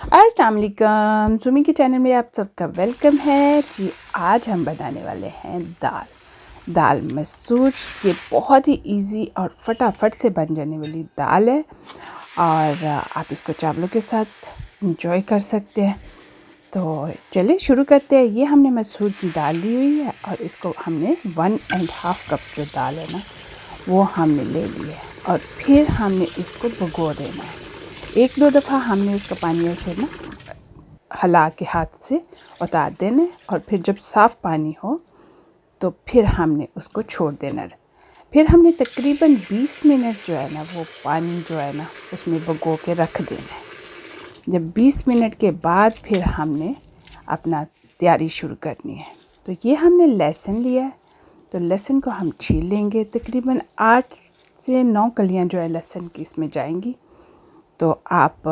अस्सलाम वालेकुम, सुमी के चैनल में आप सबका वेलकम है जी। आज हम बनाने वाले हैं दाल मसूर। ये बहुत ही इजी और फटाफट से बन जाने वाली दाल है और आप इसको चावलों के साथ इंजॉय कर सकते हैं। तो चलिए शुरू करते हैं। ये हमने मसूर की दाल ली हुई है और इसको हमने 1.5 कप जो दाल है ना वो हमने ले ली है और फिर हमने इसको भिगो देना है। 1-2 दफ़ा हमने इसका पानी ऐसे ना हिला के हाथ से उतार देना है और फिर जब साफ़ पानी हो तो फिर हमने उसको छोड़ देना है। फिर हमने तकरीबन 20 मिनट जो है ना वो पानी जो है ना उसमें भिगो के रख देना है। जब 20 मिनट के बाद फिर हमने अपना तैयारी शुरू करनी है। तो ये हमने लहसुन लिया है, तो लहसुन को हम छील लेंगे। तकरीबन 8 से 9 कलियाँ जो है लहसुन की इसमें जाएंगी। तो आप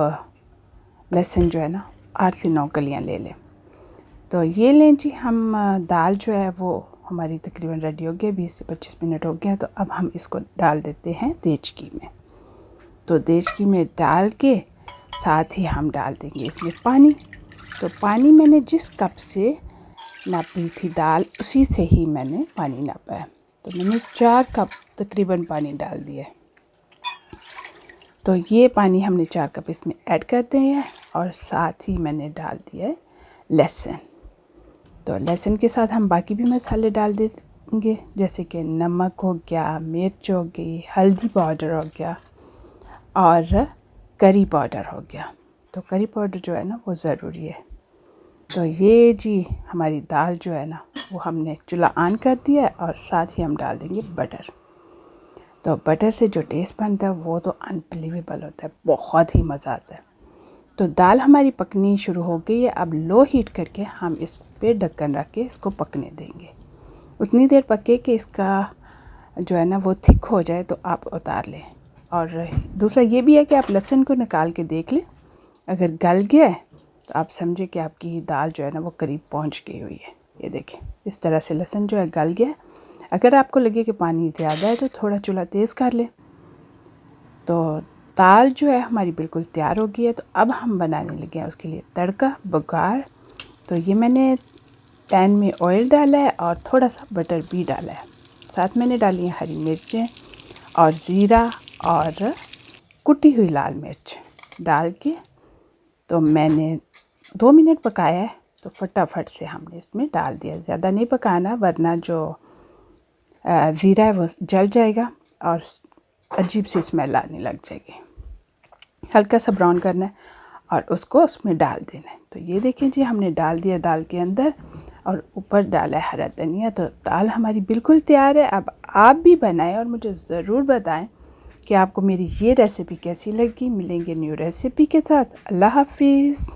लहसुन जो है ना 8 से 9 कलियाँ ले लें। तो ये लें जी। हम दाल जो है वो हमारी तकरीबन रेडी हो गया, 20 से 25 मिनट हो गया। तो अब हम इसको डाल देते हैं देचकी में। तो देचकी में डाल के साथ ही हम डाल देंगे इसमें पानी। तो पानी मैंने जिस कप से नापी थी दाल उसी से ही मैंने पानी नापा है। तो मैंने 4 कप तकरीबन पानी डाल दिया है। तो ये पानी हमने 4 कप इसमें ऐड करते हैं और साथ ही मैंने डाल दिया है लहसुन। तो लहसुन के साथ हम बाकी भी मसाले डाल देंगे, जैसे कि नमक हो गया, मिर्च हो गई, हल्दी पाउडर हो गया और करी पाउडर हो गया। तो करी पाउडर जो है ना वो ज़रूरी है। तो ये जी हमारी दाल जो है ना वो हमने चूल्हा ऑन कर दिया है और साथ ही हम डाल देंगे बटर। तो बटर से जो टेस्ट बनता है वो तो अनबिलीवेबल होता है, बहुत ही मज़ा आता है। तो दाल हमारी पकनी शुरू हो गई है। अब लो हीट करके हम इस पे ढक्कन रख के इसको पकने देंगे। उतनी देर पके कि इसका जो है ना वो थिक हो जाए तो आप उतार लें। और दूसरा ये भी है कि आप लहसुन को निकाल के देख लें, अगर गल गया है तो आप समझे कि आपकी दाल जो है ना वो करीब पहुंच गई हुई है। ये देखें, इस तरह से लहसुन जो है गल गया। अगर आपको लगे कि पानी ज़्यादा है तो थोड़ा चूल्हा तेज़ कर लें। तो दाल जो है हमारी बिल्कुल तैयार हो गई है। तो अब हम बनाने लगे हैं उसके लिए तड़का बघार। तो ये मैंने पैन में ऑयल डाला है और थोड़ा सा बटर भी डाला है। साथ मैंने डाली हैं हरी मिर्चें और ज़ीरा और कुटी हुई लाल मिर्च डाल के तो मैंने 2 मिनट पकाया है। तो फटाफट से हमने इसमें डाल दिया। ज़्यादा नहीं पकाना वरना जो ज़ीरा है वो जल जाएगा और अजीब सी स्मेल आने लग जाएगी। हल्का सा ब्राउन करना है और उसको उसमें डाल देना है। तो ये देखें जी हमने डाल दिया दाल के अंदर और ऊपर डाला है हरा धनिया। तो दाल हमारी बिल्कुल तैयार है। अब आप भी बनाएं और मुझे ज़रूर बताएं कि आपको मेरी ये रेसिपी कैसी लगी। मिलेंगे न्यू रेसिपी के साथ। अल्लाह हाफिज़।